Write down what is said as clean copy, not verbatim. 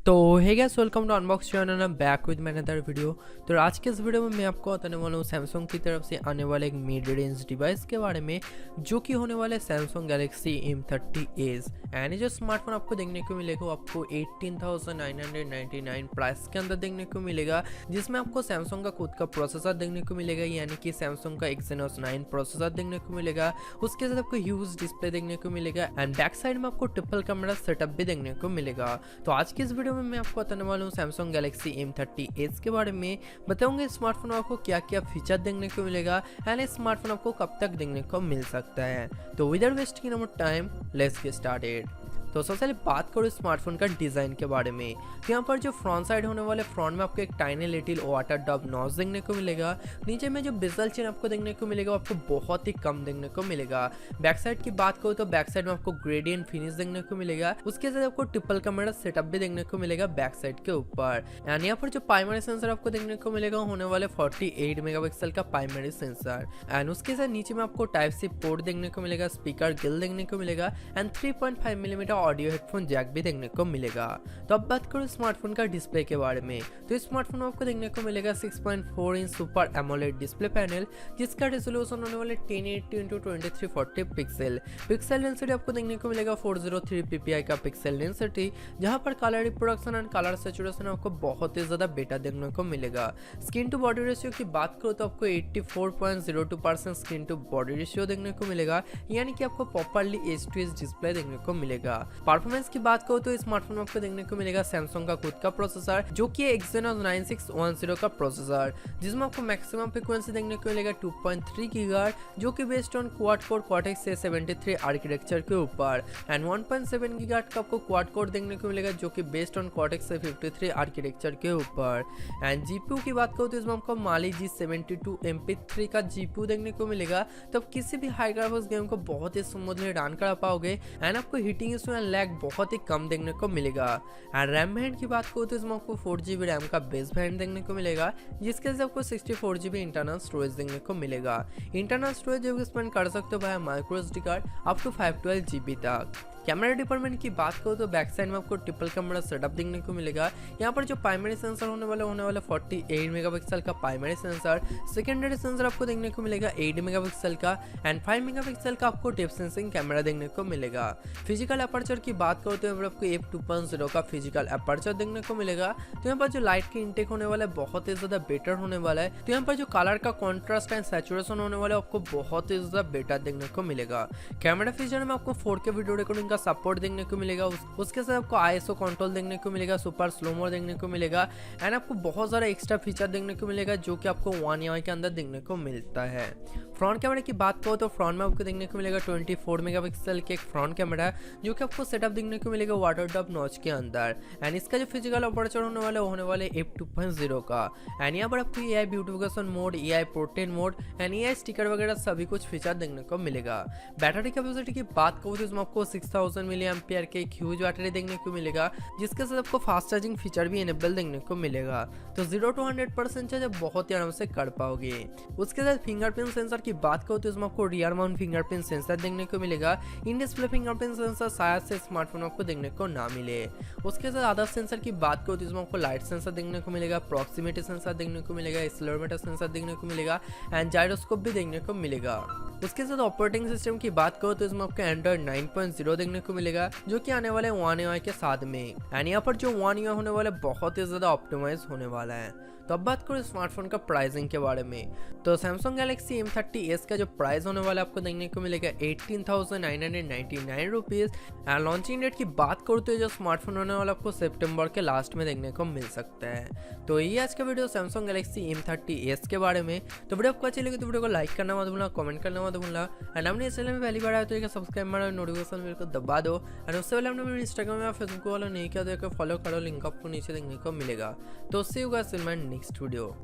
तो hey guys, welcome to unbox channel. I am back with my another video. तो आज के इस वीडियो में मैं आपको बताने वाला हूँ सैमसंग की तरफ से आने वाले एक मिड रेंज डिवाइस के बारे में, जो कि होने वाले सैमसंग गैलेक्सी M30s। एंड ये जो स्मार्टफोन आपको देखने को मिलेगा वो आपको 18,999 प्राइस के अंदर देखने को मिलेगा, जिसमें आपको सैमसंग का खुद का प्रोसेसर देखने को मिलेगा, यानी कि सैमसंग का Exynos 9 प्रोसेसर देखने को मिलेगा। उसके साथ आपको ह्यूज डिस्प्ले देखने को मिलेगा एंड बैक साइड में आपको ट्रिपल कैमरा सेटअप भी देखने को मिलेगा। तो आज की इस वीडियो में मैं आपको बताने वाला हूँ सैमसंग गैलेक्सी M30s के बारे में। बताऊंगा स्मार्टफोन में आपको क्या क्या फीचर देखने को मिलेगा एंड स्मार्टफोन आपको कब तक देखने को मिल सकता है। तो without wasting any more time, let's get started. तो सबसे पहले बात करो स्मार्टफोन का डिज़ाइन के बारे में। तो यहाँ पर जो फ्रंट साइड होने वाले फ्रंट में आपको एक tiny little water drop notch देखने को मिलेगा। नीचे में जो बेजल चेन आपको देखने को मिलेगा वो आपको बहुत ही कम देखने को मिलेगा। बैक साइड की बात करो तो बैक साइड में आपको ग्रेडियंट फिनिश देखने को मिलेगा। उसके साथ आपको ट्रिपल कैमरा सेटअप भी देखने को मिलेगा बैक साइड के ऊपर। एंड यहाँ पर जो प्राइमरी सेंसर आपको देखने को मिलेगा होने वाले 48 मेगापिक्सल का प्राइमरी सेंसर। एंड उसके साथ नीचे में आपको टाइप सी पोर्ट देखने को मिलेगा, स्पीकर गिल देखने को मिलेगा and 3.5 millimetre audio headphone jack भी देखने को मिलेगा। तो अब बात करो स्मार्टफोन का डिस्प्ले के बारे में। तो स्मार्टफोन में आपको देखने को मिलेगा 6.4 inch super AMOLED display panel, जिसका रेजोल्यूशन होने वाले 1080x2340 पिक्सल। पिक्सल डेंसिटी आपको देखने को मिलेगा 403 ppi का पिक्सल डेंसिटी, जहां पर colour reproduction and colour saturation आपको बहुत ही ज्यादा बेटा देखने को मिलेगा। स्किन टू बॉडी रेशियो की बात करो तो आपको 84.02% स्किन टू बॉडी रेशियो देखने को मिलेगा, यानी कि आपको properly edge to edge display देखने को मिलेगा। परफॉर्मेंस की बात करो तो स्मार्टफोन में आपको देखने को मिलेगा सैमसंग का खुद का प्रोसेसर, जो कि Exynos 9610 का प्रोसेसर, जिसमें आपको मैक्सिमम फ्रीक्वेंसी देखने को मिलेगा 2.3 गीगाहर्ट्ज, जो कि based on quad core Cortex A73 architecture के ऊपर। एंड 1.7 गीगाहर्ट्ज का आपको क्वाड कोर देखने को मिलेगा, जो कि based on Cortex A53 architecture के ऊपर। एंड जीपीयू की बात करो तो इसमें आपको Mali G72 MP3 का जीपीयू देखने को मिलेगा, तो आप किसी भी हाई ग्राफिक्स गेम को बहुत ही स्मूथली रन कर पाओगे एंड आपको हीटिंग इशू एंड लैग बहुत ही कम देखने को मिलेगा। एंड रैम वेरिएंट की बात करो तो इसमें आपको 4GB रैम का बेस वेरिएंट देखने को मिलेगा, जिसके साथ आपको 64GB इंटरनल स्टोरेज देखने को मिलेगा। इंटरनल स्टोरेज जो एक्सपेंड कर सकते हो भाई micro SD card up to 512GB तक। कैमरा डिपार्टमेंट की बात करो तो बैक साइड में आपको ट्रिपल कैमरा सेटअप देखने को मिलेगा। यहाँ पर जो प्राइमरी सेंसर होने वाला 48 मेगापिक्सल का प्राइमरी सेंसर। सेकेंडरी सेंसर आपको देखने को मिलेगा 8 मेगापिक्सल का एंड 5 मेगापिक्सल का आपको डेप्थ सेंसिंग कैमरा देखने को मिलेगा। फिजिकल अपर्चर की बात करो तो यहाँ पर आपको f2.0 का फिजिकल अपर्चर देखने को मिलेगा। तो यहाँ पर जो लाइट की इनटेक होने वाला है बहुत ही ज्यादा बेटर होने वाला है। तो यहाँ पर जो कलर का कॉन्ट्रास्ट एंड सैचुरेशन होने वाला है आपको बहुत ही ज्यादा बेटर देखने को मिलेगा। कैमरा फीचर में आपको 4K वीडियो रिकॉर्डिंग सपोर्ट देखने को मिलेगा। उसके साथ आपको ISO कंट्रोल देखने को मिलेगा, सुपर स्लोमो देखने को मिलेगा एंड आपको बहुत सारा एक्स्ट्रा फीचर देखने को मिलेगा, जो कि आपको One UI के अंदर देखने को मिलता है। फ्रंट कैमरा की बात करो तो फ्रंट में आपको देखने को मिलेगा 24 मेगापिक्सल के एक फ्रंट कैमरा, जो कि आपको सेटअप देखने को मिलेगा वाटर ड्रॉप नॉच के अंदर। एंड इसका जो फिजिकल अपर्चर होने वाले f2.0 का। एंड यहाँ पर आपको AI beautification mode, AI portrait mode and AI sticker वगैरह सभी कुछ फीचर देखने को मिलेगा। बैटरी कैपेसिटी की बात करो तो इसमें आपको 6000 mAh के एक ह्यूज बैटरी देखने को मिलेगा, जिसके साथ आपको फास्ट चार्जिंग फीचर भी इनेबल देखने को मिलेगा। तो 0 to 100% चार्ज बहुत ही आराम से कर पाओगे। उसके साथ फिंगरप्रिंट सेंसर की बात करो तो इसमें आपको रियर माउंट फिंगरप्रिंट सेंसर देखने को मिलेगा। इन डिस्प्ले फिंगरप्रिंट सेंसर शायद से स्मार्टफोन आपको देखने को ना मिले। उसके साथ अदर सेंसर की बात करो तो इसमें आपको लाइट सेंसर देखने को मिलेगा, प्रॉक्सिमिटी सेंसर देखने को मिलेगा, एक्सेलेरोमीटर सेंसर देखने को मिलेगा एंड जाइरोस्कोप भी देखने को मिलेगा। उसके साथ ऑपरेटिंग सिस्टम की बात करो तो इसमें आपको एंड्रॉइड 9.0 देखने को मिलेगा, जो कि आने वाले One UI के साथ में। एंड यहाँ पर जो One UI होने वाला बहुत ही ज्यादा ऑप्टिमाइज होने वाला है। तो अब बात करो स्मार्टफोन का प्राइसिंग के बारे में। तो सैमसंग गैलेक्सी M30s का जो प्राइस होने वाला है आपको देखने को मिलेगा 18,999 रुपीज़। एंड लॉन्चिंग डेट की बात करो तो जो स्मार्टफोन होने वाला आपको सितंबर के लास्ट में देखने को मिल सकता है। तो ये आज का वीडियो सैमसंग गैलेक्सी M30s के बारे में। तो वीडियो आपको अच्छी लगी तो वीडियो को लाइक करना मत भूलना, कमेंट करना मत भूलना एंड हमने इस चैनल में पहली बार आया तो सब्सक्राइब मारो, नोटिफिकेशन बेल को दबा दो। एंड उससे पहले हमने मेरे इंस्टाग्राम या फेसबुक वाला नहीं किया तो फॉलो करो, लिंक आपको नीचे देखने को मिलेगा। तो see you guys in my next video.